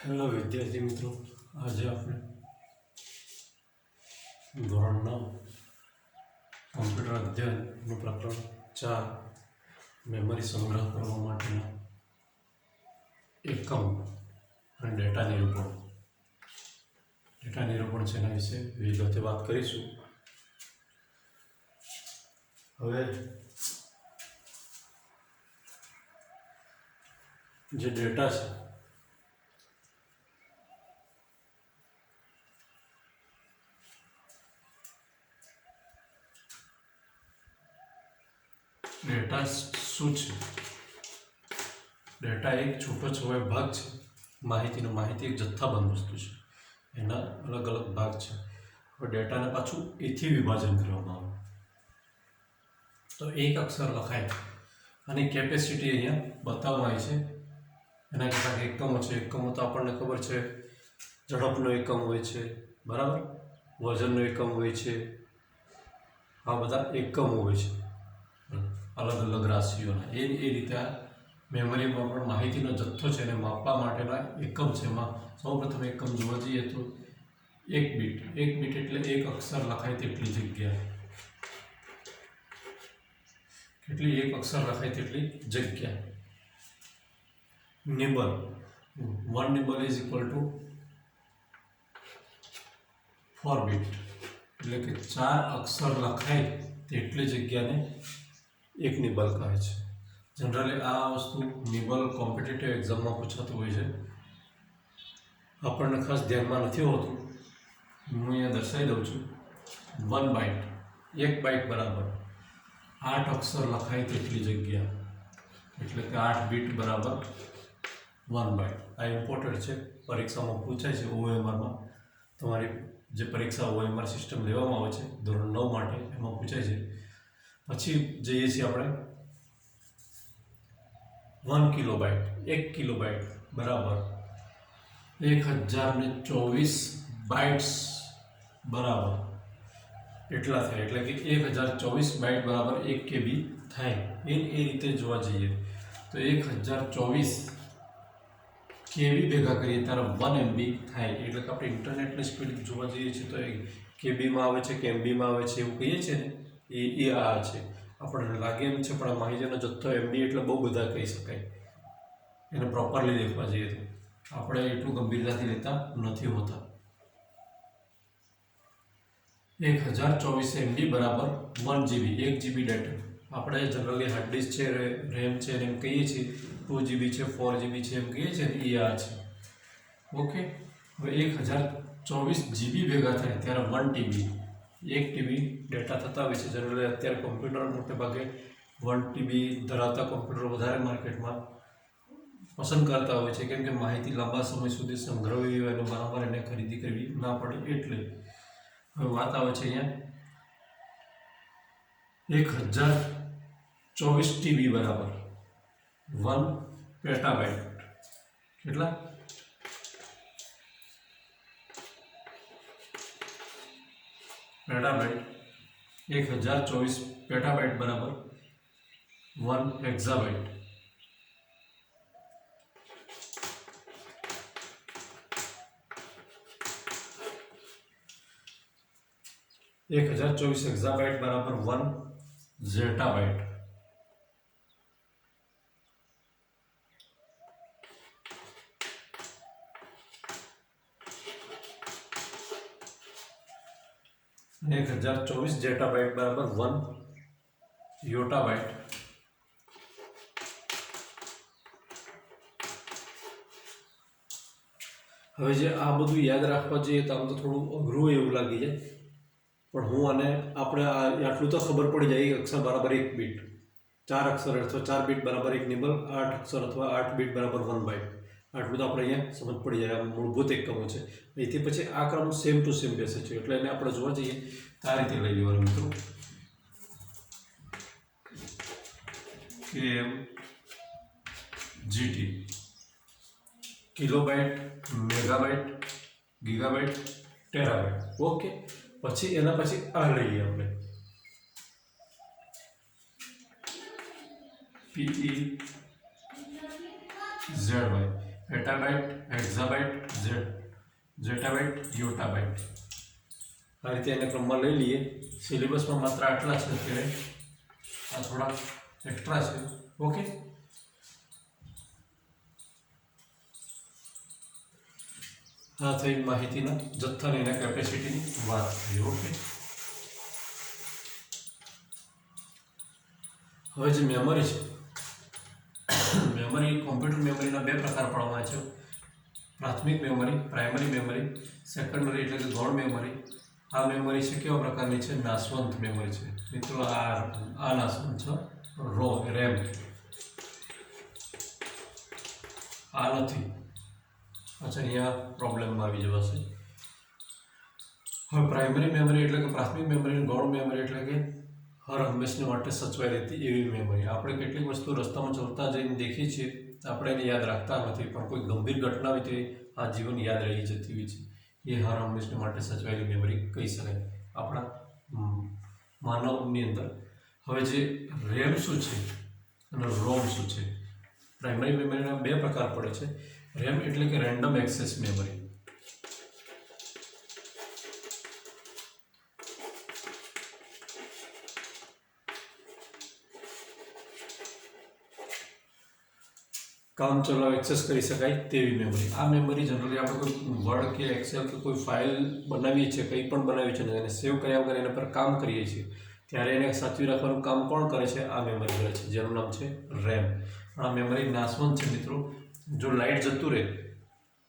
Hello વિદ્યાર્થી મિત્રો, આજે આપણે ધોરણ 9 કમ્પ્યુટર અધ્યયનનું પ્રકરણ 4 મેમરી સંગ્રહ કરવા માટેના એકમ અને ડેટા નિરૂપણ છે એના વિશે વિગતે વાત કરીશું. હવે જે ડેટા છે ડેટા શું છે? ડેટા એક છૂટો છવાયો ભાગ છે. માહિતી એક જથ્થાબંધ વસ્તુ છે, એના અલગ અલગ ભાગ છે. હવે ડેટાને પાછું એથી વિભાજન કરવામાં આવે તો એક અક્ષર લખાય. આની કેપેસિટી અહીંયા બતાવવામાં આવી છે. એના કેટલાક એકમો છે. એકમો તો આપણને ખબર છે, ઝડપનો એકમ હોય છે, બરાબર, વજનનો એકમ હોય છે, આ બધા એકમો હોય છે અલગ અલગ રાશિઓના. એ રીતે આ મેમરીમાં પણ માહિતીનો જથ્થો છે એને માપવા માટેના એકમ છે. એમાં સૌપ્રથમ એકમ જોવા જઈએ તો એક બીટ એટલે એક અક્ષર લખાય તેટલી જગ્યા. કેટલી? એક અક્ષર લખાય તેટલી જગ્યા. Nibble, 1 nibble is equal to 4 bit, એટલે કે 4 અક્ષર લખાય તેટલી જગ્યાને એક નિબલ કહે છે. જનરલી આ વસ્તુ નિબલ કોમ્પિટિટિવ એક્ઝામમાં પૂછાતું હોય છે. આપણને ખાસ ધ્યાનમાં નથી હોતું. હું અહીંયા દર્શાવી દઉં છું. 1 બાઇટ, 1 બાઇટ બરાબર 8 અક્ષર લખાય તેટલી જગ્યા, એટલે કે 8 બીટ બરાબર 1 બાઇટ. આ ઇમ્પોર્ટન્ટ છે, પરીક્ષામાં પૂછાય છે. OMRમાં તમારી જે પરીક્ષા OMR સિસ્ટમ લેવામાં આવે છે ધોરણ 9 માટે, એમાં પૂછાય છે. પછી જઈએ છીએ આપણે 1 કિલોબાઇટ. 1 કિલોબાઇટ બરાબર 1024 બાઇટ્સ બરાબર એટલા થાય, એટલે કે 1024 બાઇટ બરાબર 1 KB થાય. એ રીતે જોવા જઈએ તો 1024 KB ભેગા કરીએ ત્યારે 1 MB થાય. એટલે કે આપણે ઇન્ટરનેટની સ્પીડ જોવા જઈએ છીએ તો KBમાં આવે છે કે MBમાં આવે છે એવું કહીએ છીએ ને, એ આ છે. આપણને લાગે એમ છે, પણ આ માહિતીનો જથ્થો MB એટલે બહુ બધા કહી શકાય. એને પ્રોપરલી દેખવા જઈએ તો આપણે એટલું ગંભીરતાથી લેતા નથી હોતા. 1024 MB બરાબર 1 GB, 1 GB ડેટા. આપણે જનરલી હાર્ડ ડિસ્ક છે, રેમ છે એમ કહીએ છીએ. 2 GB છે, 4 GB છે એમ કહીએ છીએ ને, એ આ છે. ઓકે. હવે 1024 GB ભેગા થાય ત્યારે 1 TB, 1 TB ડેટા થતા હોય છે. જનરલી અત્યારે કોમ્પ્યુટર મોટે ભાગે 1 TB ધરાવતા કોમ્પ્યુટર વધારે માર્કેટમાં પસંદ કરતા હોય છે, કેમ કે માહિતી લાંબા સમય સુધી સંગ્રહવી હોય અને વારંવાર એને ખરીદી કરવી ના પડે એટલે. હવે વાત આવે છે અહીંયા 1024 TB બરાબર 1 પેટાબાઇટ. કેટલા? પેટાબાઇટ. 1024 પેટાબાઇટ બરાબર 1 હેક્સાબાઇટ. एक 1024 હેક્સાબાઇટ બરાબર 1 ઝેટાબાઇટ. અને 1024 ઝેટાબાઇટ બરાબર 1 યોટાબાઇટ. હવે જે આ બધું યાદ રાખવા જઈએ તો આમ તો થોડું અઘરું એવું લાગી જાય, પણ હું આને આપણે આટલું તો ખબર પડી જાય. 1 અક્ષર બરાબર 1 બીટ, 4 અક્ષર અથવા 4 બીટ બરાબર 1 નિબલ, 8 અક્ષર અથવા 8 બીટ બરાબર 1 બાઇટ. આટલું તો આપણે અહીંયા સમજ પડી જાય. આ મૂળભૂત એકમો છે. એથી પછી આ ક્રમ સેમ ટુ સેમ બેસે છે, એટલે એને આપણે જોવા જઈએ તો આ રીતે લઈ લેવાનું મિત્રો. KM GT, kilobyte, megabyte, gigabyte, terabyte. Okay. પછી એના પછી આ લઈએ આપણે PEZY, પેટાબાઇટ, હેક્ઝાબાઇટ, ઝેટાબાઇટ, યોટાબાઇટ. આ રીતે એને ક્રમમાં લઈ લઈએ. સિલેબસમાં માત્ર આટલા છે અત્યારે, આ થોડા એક્સ્ટ્રા છે. ઓકે, આ થઈ માહિતીના જથ્થાની અને કેપેસિટીની વાત થઈ. ઓકે, હવે જે મેમરી છે, મેમરી કોમ્પ્યુટર મેમરીના બે પ્રકાર પાડવામાં છે. પ્રાથમિક મેમરી, પ્રાઇમરી મેમરી, સેકન્ડરી એટલે કે ગૌણ મેમરી. આ મેમરી છે કેવા પ્રકારની છે? નાશવંત મેમરી છે મિત્રો. આ નાશવંત છે. રેમ આ નથી. અચ્છા, અહીંયા પ્રોબ્લેમ આવી જવાશે. હવે પ્રાઇમરી મેમરી એટલે કે પ્રાથમિક મેમરી, ગૌણ મેમરી એટલે કે હર હંમેશને માટે સચવાઈ રહેતી એવી મેમરી. આપણે કેટલીક વસ્તુ રસ્તામાં ચાલતા જઈને દેખીએ છીએ, આપણે એને યાદ રાખતા નથી, પણ કોઈ ગંભીર ઘટના હોય તો આ જીવન યાદ રહી જતી હોય છે. એ હર હંમેશને માટે સચવાયેલી મેમરી કહી શકાય આપણા માનવની અંદર. હવે જે રેમ શું છે અને રોમ શું છે? પ્રાઇમરી મેમરીના બે પ્રકાર પડે છે. રેમ એટલે કે રેન્ડમ એક્સેસ મેમરી. કામચલાઉ એક્સેસ કરી શકાય તેવી મેમરી. આ મેમરી જનરલી આપણે કોઈ વર્ડ કે એક્સેલ કે કોઈ ફાઇલ બનાવીએ છીએ, કંઈ પણ બનાવીએ છીએ અને સેવ કર્યા વગર એના પર કામ કરીએ છીએ, ત્યારે એને સાચવી રાખવાનું કામ કોણ કરે છે? આ મેમરી કરે છે, જેનું નામ છે રેમ. આ મેમરી નાશવંત છે મિત્રો. જો લાઇટ જતું રહે,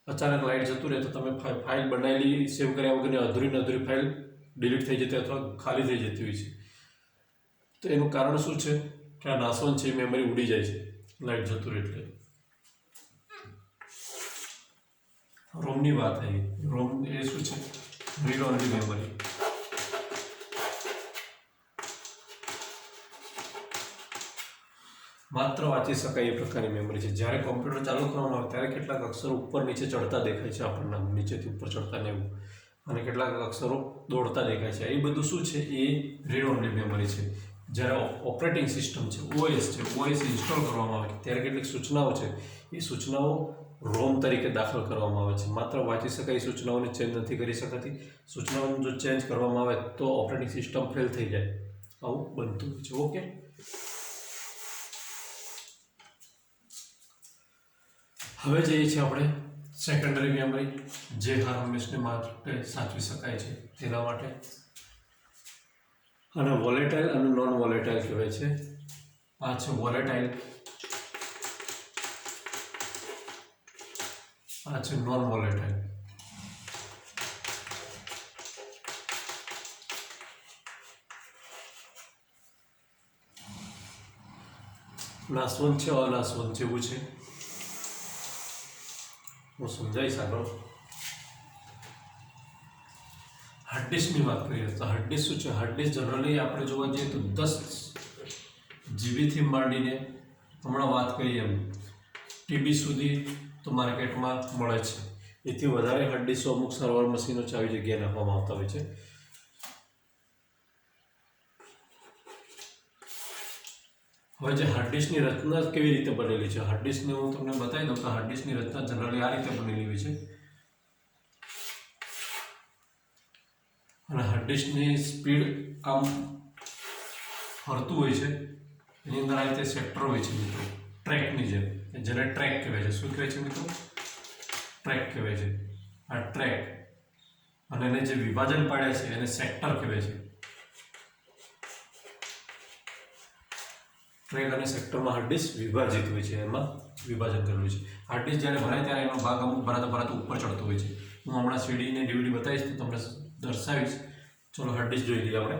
અચાનક લાઇટ જતું રહે, તો તમે ફાઇલ બનાવેલી સેવ કર્યા વગરની અધૂરી ફાઇલ ડિલીટ થઈ જતી અથવા ખાલી થઈ જતી હોય છે. તો એનું કારણ શું છે? કે આ નાશવંત છે, મેમરી ઉડી જાય છે લાઇટ જતું રહે એટલે. રોમની વાત આવી. રોમ એ શું છે? Read only memory. માત્ર વાંચી શકાય એ પ્રકારની મેમરી છે. જ્યારે કોમ્પ્યુટર ચાલુ કરવામાં આવે ત્યારે કેટલાક અક્ષરો ઉપર નીચે ચડતા દેખાય છે આપણને, નીચેથી ઉપર ચડતા ને એવું, અને કેટલાક અક્ષરો દોડતા દેખાય છે. એ બધું શું છે? એ રીડ ઓનલી મેમરી છે. જ્યારે ઓપરેટિંગ સિસ્ટમ છે, ઓએસ ઇન્સ્ટોલ કરવામાં આવે ત્યારે કેટલીક સૂચનાઓ છે, એ સૂચનાઓ રોમ તરીકે દાખલ કરવામાં આવે છે. માત્ર વાંચી શકાય સૂચનાઓને ચેન્જ નથી કરી શકાતી. સૂચનાઓને જો ચેન્જ કરવામાં આવે તો ઓપરેટિંગ સિસ્ટમ ફેલ થઈ જાય, આવું બનતું હોય છે. ઓકે, હવે જઈએ છીએ આપણે સેકન્ડરી મેમરી, જે હર હંમેશને માટે સાચવી શકાય છે તેના માટે. અને વોલેટાઇલ અને નોન વોલેટાઇલ કહેવાય છે. આ છે વોલેટાઇલ, આ છે નોન વોલેટાઇલ. નાશવંત છે, અનાશવંત જેવું છે. હું સમજાવીશ આગળ. હાર્ડ ડિસ્કની વાત કરીએ તો હાર્ડ ડિસ્ક શું છે? હાર્ડ ડિસ્ક જનરલી આપણે જોવા જઈએ તો 10 જીબીથી માંડીને હમણાં વાત કરીએ એમ ટીબી સુધી તો માર્કેટમાં મળે છે. એથી વધારે હાર્ડ ડિસ્કો અમુક સર્વર મશીનો છે આવી જગ્યાએ નાખવામાં આવતા હોય છે. હવે જે હાર્ડ ડિસ્કની રચના કેવી રીતે બનેલી છે? હાર્ડ ડિસ્કને હું તમને બતાવી દઉં તો હાર્ડ ડિસ્કની રચના જનરલી આ રીતે બનેલી હોય છે. અને હાર્ડ ડિસ્કની સ્પીડ આમ ફરતું હોય છે. એની અંદર આ રીતે સેક્ટર હોય છે મિત્રો, ટ્રેકની જેમ, જેને ટ્રેક કહેવાય છે. શું કહેવાય છે મિત્રો? ટ્રેક કહેવાય છે. આ ટ્રેક, અને એને જે વિભાજન પાડ્યા છે એને સેક્ટર કહેવાય છે. ટ્રેક અને સેક્ટરમાં હાર્ડ ડિસ્ક વિભાજિત હોય છે, એમાં વિભાજન કરેલું છે. હાર્ડ ડિસ્ક જ્યારે ભરાય ત્યારે એનો ભાગ અમુક ભરાતો ઉપર ચડતો હોય છે. હું હમણાં સીડીને ડીવીડી બતાવીશ તો તમને દર્શાવીશ. ચલો હાર્ડ ડિસ્ક જોઈ લઈએ આપણે.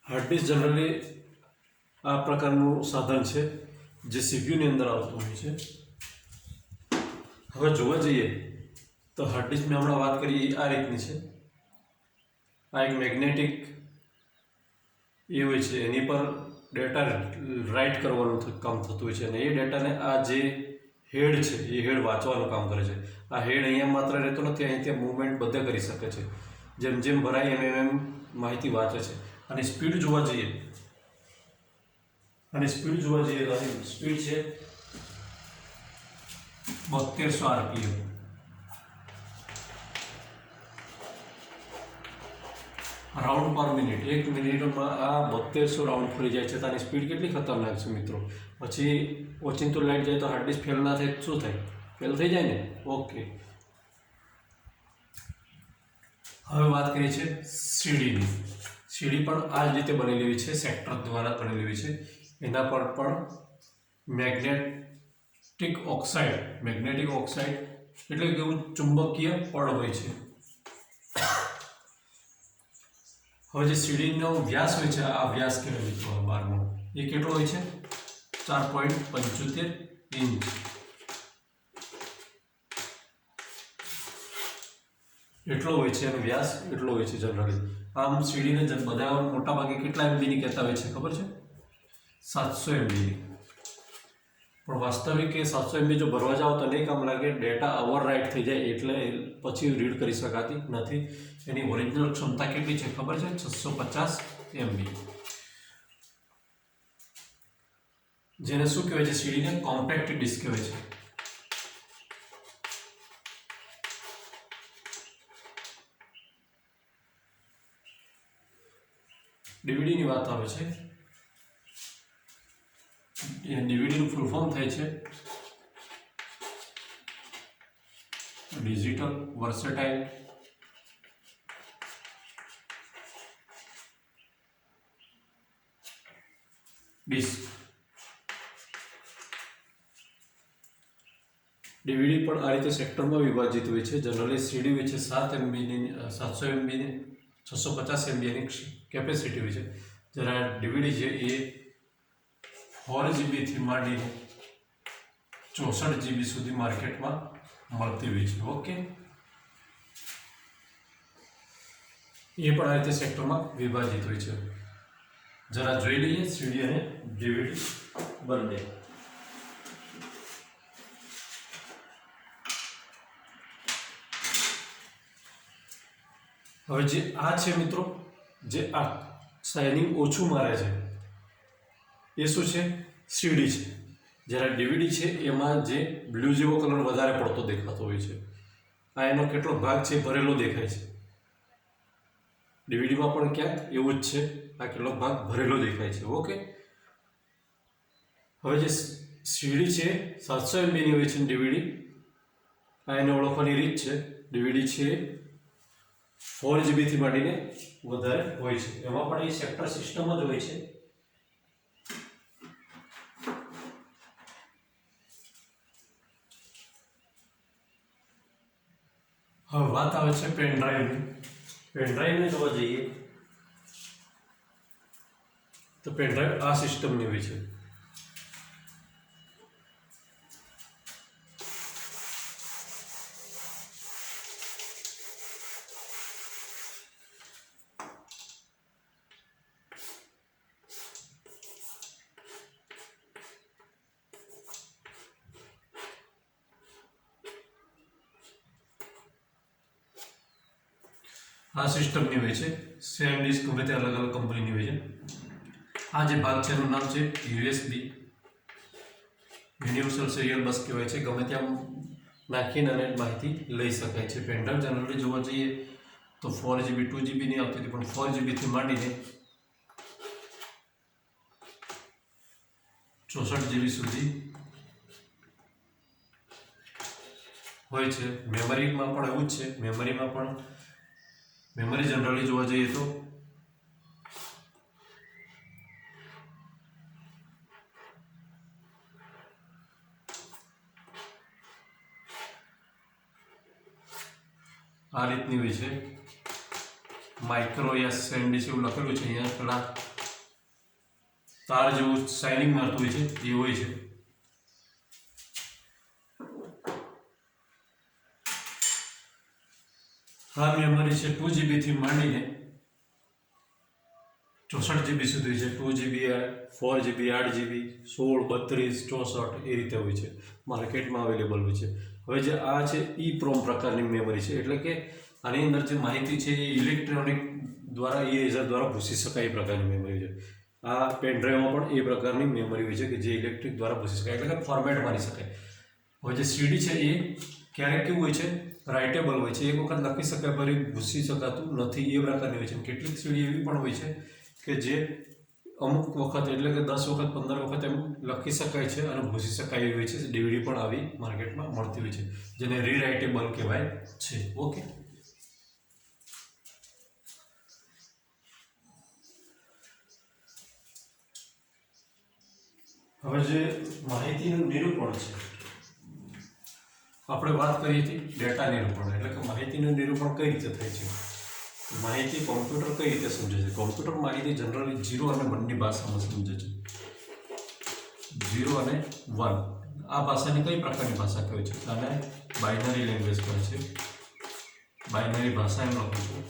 હાર્ડ ડિસ્ક જનરલી આ પ્રકારનું સાધન છે જે સીપીયુની અંદર આવતું હોય છે. હવે જોવા જઈએ તો હાર્ડ ડિસ્કની હમણાં વાત કરીએ આ રીતની છે. આ એક મેગ્નેટિક એ હોય છે, એની પર ડેટા રાઇટ કરવાનું કામ થતું હોય છે, અને એ ડેટાને આ જે હેડ છે એ હેડ વાંચવાનું કામ કરે છે. આ હેડ અહીંયા માત્ર રહેતો નથી, અહીં ત્યાં મૂવમેન્ટ બધે કરી શકે છે. જેમ જેમ ભરાય એમ માહિતી વાંચે છે. અને સ્પીડ જોવા જઈએ તો સ્પીડ છે 3200 આરપીએમ. રાઉન્ડ પર મિનિટ, 1 મિનિટમાં આ 3200 રાઉન્ડ ફરી જાય છે. તો આની સ્પીડ કેટલી ખતરનાક છે મિત્રો. પછી ઓચિંતો લાઈટ જાય તો હાર્ડ ડિસ્ક ફેલ ના થાય શું થાય? ફેલ થઈ જાય ને. ઓકે, હવે વાત કરીએ છીએ સીડીની. સીડી પણ આ જ રીતે બનેલી હોય છે, સેક્ટર દ્વારા બનેલી હોય છે. એના પર પણ મેગ્નેટિક ઓક્સાઇડ એટલે કે એવું ચુંબકીય પડ હોય છે. હવે જે સીડીનો વ્યાસ હોય છે, આ વ્યાસ કહેવાય મિત્રો 12મો, એ કેટલો હોય છે? 4.75 ઇંચ. એટલો હોય છે અને વ્યાસ એટલો હોય છે જનરલી. આમ સીડીને બધા મોટા ભાગે કેટલા એમબીની કહેતા હોય છે ખબર છે? 700 એમબીની. પણ વાસ્તવિક એ 700 એમબી જો ભરવા જાઓ તો નહીં કામ લાગે. ડેટા ઓવરરાઇટ થઈ જાય એટલે પછી રીડ કરી શકાતી નથી. એની ઓરિજિનલ ક્ષમતા કેટલી છે ખબર છે? 650 એમબી. જેને શું કહેવાય છે? સીડીને કોમ્પેક્ટ ડિસ્ક કહેવાય છે. ડીવીડીની વાત આવે છે. ડીવીડીનું ફૂલ ફોર્મ થાય છે ડિજિટલ વર્સેટાઇલ ડિસ્ક. ડીવીડી પણ આ રીતે સેક્ટરમાં વિભાજિત હોય છે. જનરલી સીડી હોય છે 7 એમબીની, 700 એમબીની, 650 એમબીની કેપેસિટી હોય છે. જ્યારે ડીવીડી છે એ 4 જીબીથી માંડીને 64 જીબી સુધી માર્કેટમાં મળતી હોય છે. ઓકે, એ પણ આ રીતે સેક્ટરમાં વિભાજિત હોય છે. જરા જોઈ લઈએ સીડી અને ડીવીડી બંને. હવે જે આ છે મિત્રો, જે આ શાઇનિંગ ઓછું મારે છે એ શું છે? સીડી છે. જ્યારે ડીવીડી છે એમાં જે બ્લુ જેવો કલર વધારે પડતો દેખાતો હોય છે, આ એનો કેટલો ભાગ છે? ભરેલો દેખાય છે. ડીવીડીમાં પણ ક્યાંક એવું જ છે, આ કેટલો ભાગ ભરેલો દેખાય છે. ઓકે, હવે જે સીડી છે 700 એમબીની હોય છે, ડીવીડી આ એને ઓળખવાની રીત છે. ડીવીડી છે 4 જીબીથી માંડીને વધારે હોય છે. એમાં પણ એ સેક્ટર સિસ્ટમ જ હોય છે. હવે વાત આવે છે પેનડ્રાઈવની. પેનડ્રાઈવને જોવા જઈએ તો પેનડ્રાઈવ આ સિસ્ટમની હોય છે. આ સિસ્ટમની હોય છે. સેમ ડિસ્ક ગમે તે અલગ અલગ કંપનીની હોય છે. આ જે ભાગ છે એનું નામ છે યુએસબી, યુનિવર્સલ સિરિયલ બસ કહેવાય છે. ગમે ત્યાં નાખીને અને માહિતી લઈ શકાય છે. પેનડ્રાઈવ જનરલી જોવા જઈએ તો 4 જીબી 2 જીબી નહીં આવતી હતી, પણ 4 જીબીથી માંડીને 64 જીબી સુધી હોય છે. મેમરીમાં પણ એવું જ છે. મેમરી જનરલી જોવા જઈએ તો આ રીતની હોય છે. માઇક્રો યા સેન્ડિસ એવું લખેલું છે અહીંયા. પેલા તાર જેવું શાઇનિંગ મારતું હોય છે એ હોય છે. આ મેમરી છે 2 જીબીથી માંડીને 64 જીબી સુધી છે. 2 જીબી, 4 જીબી, 8 જીબી, 16, 32, 64 એ રીતે હોય છે. માર્કેટમાં અવેલેબલ હોય છે. હવે જે આ છે EEPROM પ્રકારની મેમરી છે, એટલે કે આની અંદર જે માહિતી છે એ ઇલેક્ટ્રોનિક દ્વારા ઇરેઝર દ્વારા ભૂસી શકાય એ પ્રકારની મેમરી છે. આ પેન ડ્રાઈવમાં પણ એ પ્રકારની મેમરી હોય છે કે જે ઇલેક્ટ્રિક દ્વારા ભૂસી શકાય, એટલે કે ફોર્મેટ મારી શકાય. હવે જે સીડી છે એ ક્યારેક કેવું હોય છે, રાઇટેબલ હોય છે, એક વખત લખી શકાય ફરી ભૂસી શકાતું નથી એ પ્રકારની હોય છે. કેટલીક સીડી એવી પણ હોય છે કે જે અમુક વખત એટલે કે 10 વખત 15 વખત એમ લખી શકાય છે અને ભૂસી શકાય એવી હોય છે. ડીવીડી પણ આવી માર્કેટમાં મળતી હોય છે, જેને રીરાઇટેબલ કહેવાય છે. ઓકે, હવે જે માહિતીનું નિરૂપણ છે, આપણે વાત કરી હતી ડેટા નિરૂપણ, એટલે કે માહિતીનું નિરૂપણ કઈ રીતે થાય છે. માહિતી કોમ્પ્યુટર કઈ રીતે સમજે છે. કોમ્પ્યુટર માહિતી જનરલી 0 અને 1ની ભાષામાં સમજે છે. 0 અને 1 આ ભાષાની કઈ પ્રકારની ભાષા કહે છે? આને બાઇનરી લેંગ્વેજ કહે છે. બાઇનરી ભાષા એમ લખું છું,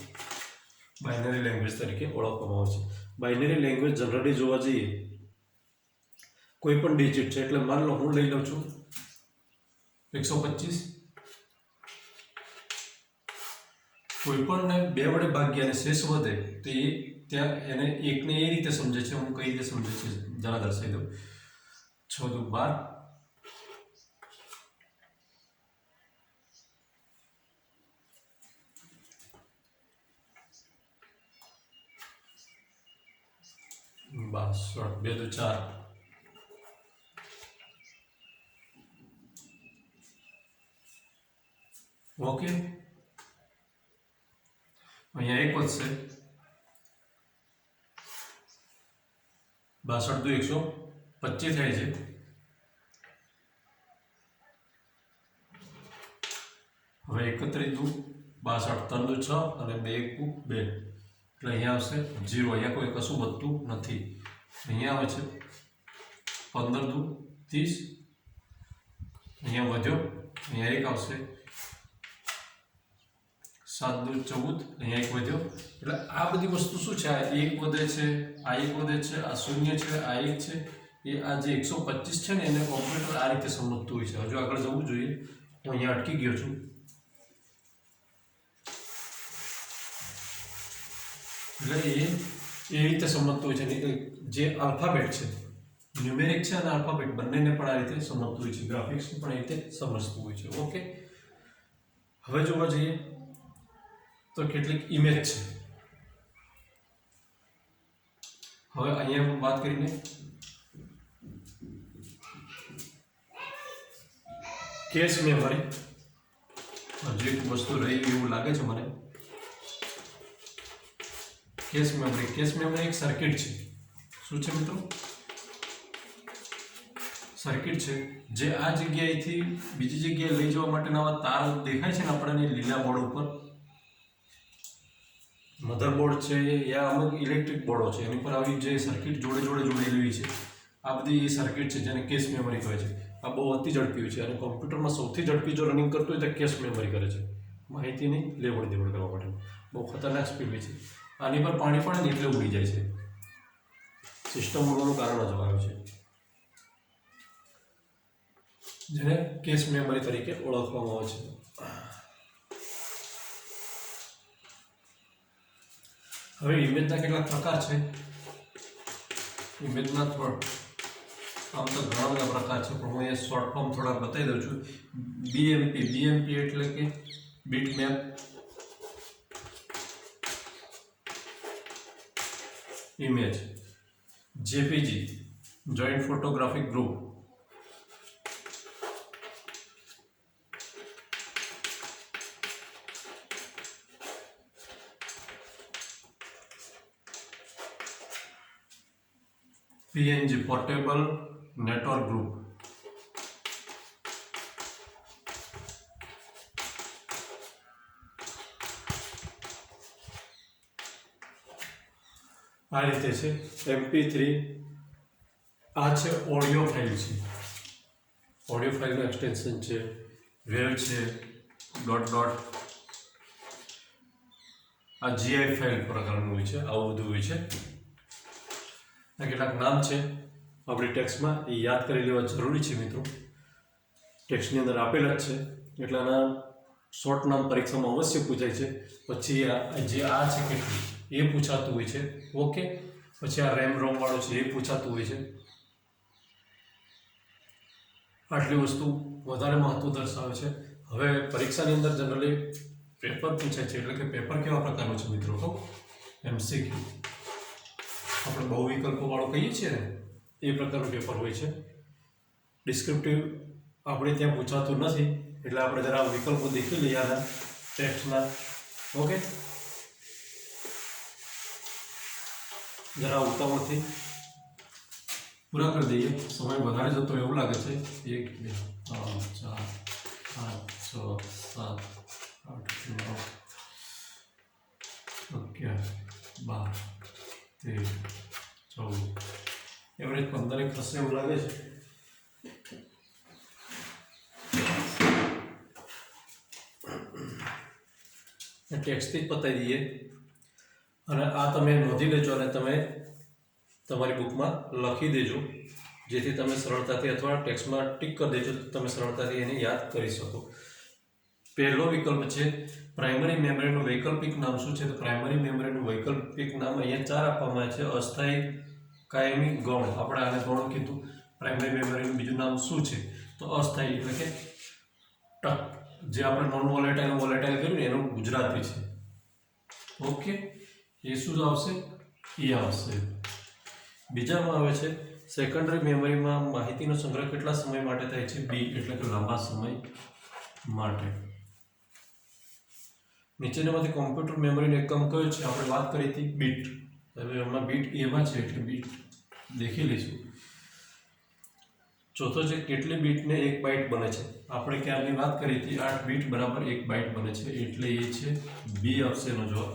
બાઇનરી લેંગ્વેજ તરીકે ઓળખવામાં આવે છે. બાઇનરી લેંગ્વેજ જનરલી જોવા જઈએ કોઈ પણ ડિજિટ છે, એટલે માન લો હું લઈ લઉં છું 125, કોઈ પણને 2 વડે ભાગ્યા અને શેષ વધે તો એ ત્યાં એને એકને એ રીતે સમજે છે. હું કઈ રીતે સમજે છે જરા દર્શાવી દઉં. 6 દુ 12, 62, 2 દુ 4, ઓકે. અહીંયા એક વધશે, 62 દુ 125 થાય છે. હવે 31 દુ 62, 3 દુ 6 અને 2 એકુ 2, એટલે અહીંયા આવશે 0. અહીંયા કોઈ કશું વધતું નથી. અહીંયા આવે છે 15 દુ 30, અહીંયા વધ્યો, અહીંયા 1 આવશે. 7 દુ 14, અહીંયા 1 વધ્યો. એટલે આ બધી વસ્તુ શું છે? આ 1 વધે છે, આ 1 વધે છે, આ 0 છે, આ 1 છે. એ આ જે 125 છે ને એને કોમ્પ્યુટર આ રીતે સમજતું હોય છે. હજુ આગળ જવું જોઈએ, હું અહીંયા અટકી ગયો છું. એટલે એ રીતે સમજતું હોય છે. જે આલ્ફાબેટ છે, ન્યુમેરિક છે અને આલ્ફાબેટ બંનેને પણ આ રીતે સમજતું હોય છે. ગ્રાફિક્સ પણ એ રીતે સમજતું હોય છે. ઓકે, હવે જોવા જઈએ તો કેટલીક ઇમેજ છે. હવે અહીંયા વાત કરીને કેશ મેમરી, હજુ એક વસ્તુ રહી એવું લાગે છે મને. કેશ મેમરી એક સર્કિટ છે. શું છે મિત્રો? સર્કિટ છે જે આ જગ્યાએથી બીજી જગ્યાએ લઈ જવા માટેના આવા તાર દેખાય છે ને આપણને લીલા બોર્ડ ઉપર. મધરબોર્ડ છે યા અમુક ઇલેક્ટ્રિક બોર્ડો છે, એની પર આવી જે સર્કિટ જોડે જોડેલી છે, આ બધી એ સર્કિટ છે જેને કેશ મેમરી કહે છે. આ બહુ અતિ ઝડપી હોય છે અને કોમ્પ્યુટરમાં સૌથી ઝડપી જો રનિંગ કરતું હોય તો કેશ મેમરી કરે છે. માહિતીની લેવડ દેવડ કરવા માટે બહુ ખતરનાક સ્પીડ હોય છે. આની પર પાણી પડે ને એટલે ઉડી જાય છે. સિસ્ટમ ઉડવાનું કારણ જ આવ્યું છે, જેને કેશ મેમરી તરીકે ઓળખવામાં આવે છે. હવે ઇમેજના કેટલાક પ્રકાર છે. ઇમેજના આમ તો ઘણા બધા પ્રકાર છે, પણ હું અહીંયા શોર્ટ ફોર્મ થોડા બતાવી દઉં છું. બીએમપી એટલે કે bit map, image. JPG joint photographic group, PNG portable network group, આ રીતે છે. MP3 આ છે ઓડિયો ફાઇલ છે, ઓડિયો ફાઇલનું એક્સટેન્શન છે. વેવ છે, ડોટ. આ GIF ફાઇલ પ્રકારનું હોય છે. આવું બધું હોય છે. આ કેટલાક નામ છે આપણી ટેક્સ્ટમાં, એ યાદ કરી લેવા જરૂરી છે મિત્રો. ટેક્સ્ટની અંદર આપેલા જ છે એટલે આના શોર્ટ નામ પરીક્ષામાં અવશ્ય પૂછાય છે. પછી જે આ છે કેટલી એ પૂછાતું હોય છે. ઓકે, પછી આ રેમ રોમ વાળું છે એ પૂછાતું હોય છે. આટલી વસ્તુ વધારે મહત્વ દર્શાવે છે. હવે પરીક્ષાની અંદર જનરલી પેપર પૂછાય છે, એટલે કે પેપર કેવા પ્રકારનું છે મિત્રો? તો MCQ, આપણે બહુ વિકલ્પો વાળું કહીએ છીએ ને એ પ્રકારનું પેપર હોય છે. ડિસ્ક્રિપ્ટિવ આપણે ત્યાં પૂછાતું નથી, એટલે આપણે જરા વિકલ્પો દેખી લઈએ આના ટેક્સ્ટના. ઓકે, જરા ઉતાવળથી પૂરા કરી દઈએ, સમય વધારે જતો એવું લાગે છે. 1 2 3 4 5 6 7 8 9 11 12 13 14 એવરેજ 15 થશે એવું લાગે છે. ટેક્સ્ટથી જ પતાવી દઈએ, અને આ તમે નોંધી લેજો અને તમે તમારી બુકમાં લખી દેજો, જેથી તમે સરળતાથી, અથવા ટેક્સ્ટમાં ટીક કરી દેજો તો તમે સરળતાથી એને યાદ કરી શકો. પહેલો વિકલ્પ છે પ્રાઇમરી મેમરીનું વૈકલ્પિક નામ શું છે? તો પ્રાઇમરી મેમરીનું વૈકલ્પિક નામ અહીંયા 4 આપવામાં આવે છે. અસ્થાયી કાયમી ગૌણ, આપણે આને ગૌણ કીધું. પ્રાઇમરી મેમરીનું બીજું નામ શું છે? તો અસ્થાયી, એટલે કે ટક, જે આપણે નોન વોલેટાઇલ વોલેટાઇલ કર્યું ને એનું ગુજરાતી છે. ઓકે, એ શું આવશે? એ આવશે. બીજામાં આવે છે સેકન્ડરી મેમરીમાં માહિતીનો સંગ્રહ કેટલા સમય માટે થાય છે? બી, એટલે કે લાંબા સમય માટે. નીચેનામાંથી કોમ્પ્યુટર મેમરીનો એકમ કયો છે? આપણે વાત કરી હતી બીટ. હવે હમણાં બીટ એમાં છે એટલે બીટ દેખી લઈશું. ચોથો છે કેટલી બીટને 1 બાઇટ બને છે? આપણે ક્યારની વાત કરી હતી 8 બીટ બરાબર 1 બાઇટ બને છે, એટલે એ છે બી આવશે એનો જવાબ.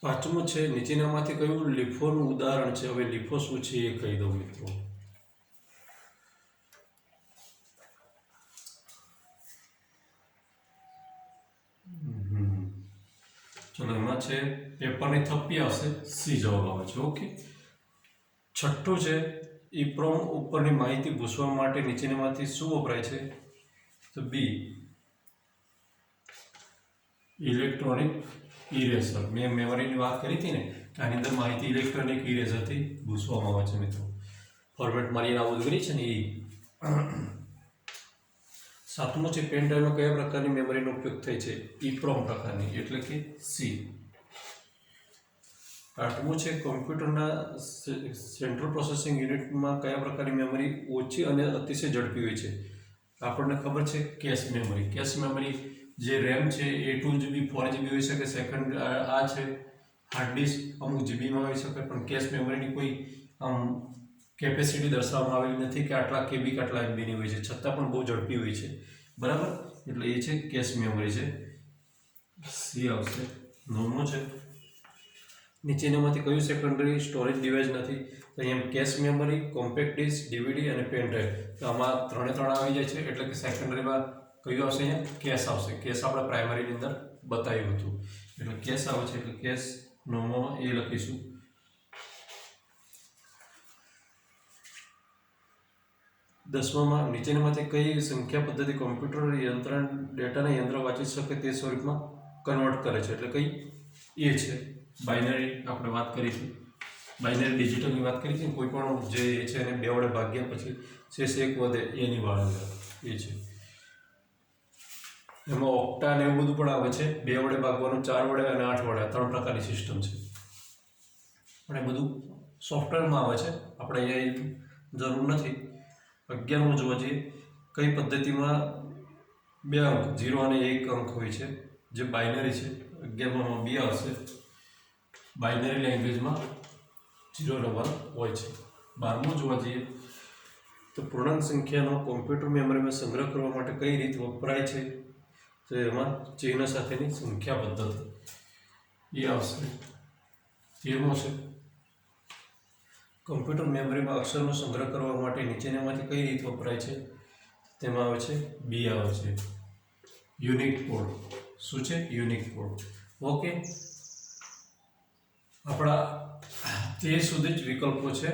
પાંચમું છે નીચેનામાંથી કયું લીફોનું ઉદાહરણ છે? હવે લીફો શું છે એ કહી દઉં મિત્રો. ચલો, એમાં છે પેપરની થપ્પી આવશે, સી જવાબ આવે છે. ઓકે, છઠ્ઠું છે EEPROM ઉપરની માહિતી ભૂસવા માટે નીચેનામાંથી શું વપરાય છે? તો બી, ઇલેક્ટ્રોનિક ઇરેઝર. મેં મેમરીની વાત કરી હતી ને, આની અંદર માહિતી ઇલેક્ટ્રોનિક ઇરેઝરથી ભૂસવામાં આવે છે મિત્રો. ફોર્મેટ મારીને આવું કરી છે ને એ. સાતમું છે પેન ડ્રાઈવમાં કયા પ્રકારની મેમરીનો ઉપયોગ થાય છે? EEPROM પ્રકારની, એટલે કે સી. આઠમું છે કોમ્પ્યુટરના સેન્ટ્રલ પ્રોસેસિંગ યુનિટમાં કયા પ્રકારની મેમરી ઓછી અને અતિશય ઝડપી હોય છે? આપણને ખબર છે કેશ મેમરી. કેશ મેમરી જે રેમ છે એ 2 GB 4 GB હોઈ શકે. સેકન્ડ આ છે હાર્ડ ડિસ્ક, અમુક જીબીમાં હોઈ શકે, પણ કેશ મેમરીની કોઈ કેપેસિટી દર્શાવવામાં આવેલી નથી કે આટલા KB કે આટલા MBની હોય છે, છતાં પણ બહુ ઝડપી હોય છે. બરાબર, એટલે એ છે કેશ મેમરી છે. સી આવશે. નવમું છે નીચેનામાંથી કયું સેકન્ડરી સ્ટોરેજ ડિવાઇસ નથી? તો અહીંયા cache memory, compact disk, DVD અને પેન ડ્રાઈવ. તો આમાં 3 આવી જાય છે, એટલે કે સેકન્ડરીમાં કયું આવશે? અહીંયા કેશ આવશે. કેશ આપણે પ્રાઇમરીની અંદર બતાવ્યું હતું, એટલે કેશ આવે છે, એટલે કેશ નવમાં એ લખીશું. દસમામાં નીચેનામાંથી કઈ સંખ્યા પદ્ધતિ કોમ્પ્યુટર યંત્રણ ડેટાના યંત્ર વાંચી શકે તે સ્વરૂપમાં કન્વર્ટ કરે છે? એટલે કઈ? એ છે બાઇનરી. આપણે વાત કરી હતી બાઇનરી ડિજિટલની વાત કરી હતી. કોઈ પણ જે એ છે એને 2 વડે ભાગ્યા પછી શેષ 1 વધે એની વાત એ છે. એમાં ઓક્ટા ને એવું બધું પણ આવે છે. 2 વડે ભાગવાનું, 4 વડે અને 8 વડે, 3 પ્રકારની સિસ્ટમ છે. પણ એ બધું સોફ્ટવેરમાં આવે છે, આપણે અહીંયા જરૂર નથી. 11મું જોવા જઈએ કઈ પદ્ધતિમાં 2 અંક 0 અને 1 અંક હોય છે, જે બાઇનરી છે? 11માં બી આવશે. બાઇનરી લેંગ્વેજમાં 0 અને 1 હોય છે. 12મું જોવા જઈએ તો પૂર્ણાંક સંખ્યાનો કોમ્પ્યુટર મેમરીમાં સંગ્રહ કરવા માટે કઈ રીત વપરાય છે? તો એમાં ચિહ્ન સાથેની સંખ્યા પદ્ધતિ એ આવશે. 13મું છે કોમ્પ્યુટર મેમરીમાં અક્ષરનો સંગ્રહ કરવા માટે નીચેનામાંથી કઈ રીત વપરાય છે? તેમાં આવે છે બી આવે છે, યુનિક કોડ. શું છે? Unique code. ઓકે, આપણા 13 સુધી જ વિકલ્પો છે,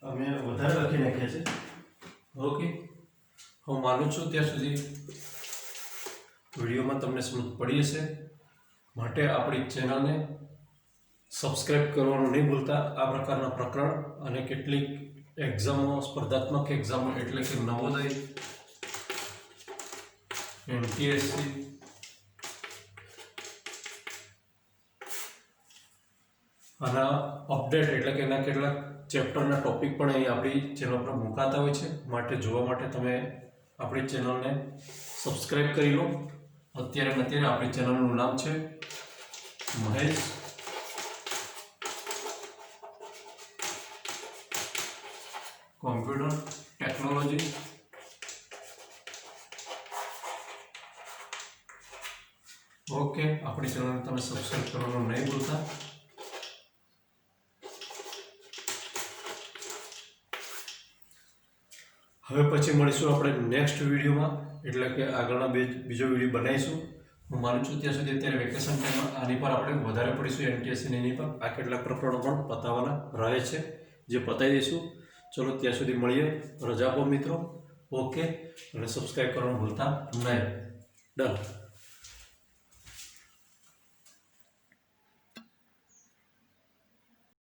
અમે વધારે લખી નાખ્યા છે. ઓકે, હું માનું છું ત્યાં સુધી વિડીયોમાં તમને સમજ પડી હશે. માટે આપણી ચેનલને સબસ્ક્રાઇબ કરવાનું નહીં ભૂલતા. આ પ્રકારના પ્રકરણ અને કેટલીક એક્ઝામો, સ્પર્ધાત્મક એક્ઝામો એટલે કે નવોદય, એનટીએસસી અને અપડેટ એટલે કે એના કેટલાક ચેપ્ટરના ટોપિક પણ અહીં આપણી ચેનલ પર મુકાતા હોય છે. માટે જોવા માટે તમે આપણી ચેનલને સબસ્ક્રાઇબ કરી લો. અત્યારે આપણી ચેનલનું નામ છે મહેશ કોમ્પ્યુટર ટેકનોલોજી. ઓકે, આપણી ચેનલને તમે સબસ્ક્રાઇબ કરવાનું નહીં ભૂલતા. હવે પછી મળીશું આપણે નેક્સ્ટ વિડીયોમાં, એટલે કે આગળના બીજો વિડીયો બનાવીશું. હું માનું છું ત્યાં સુધી અત્યારે વેકેશન ટાઈમમાં આની પર આપણે વધારે પડીશું, એનટીએસસી એની પર. આ કેટલાક પ્રકરણો પણ પતાવવાના રહે છે, જે પતાવી દઈશું. ચલો ત્યાં સુધી મળીએ. રજા આપો મિત્રો. ઓકે, અને સબસ્ક્રાઈબ કરવાનું ભૂલતા નહીં. ડન.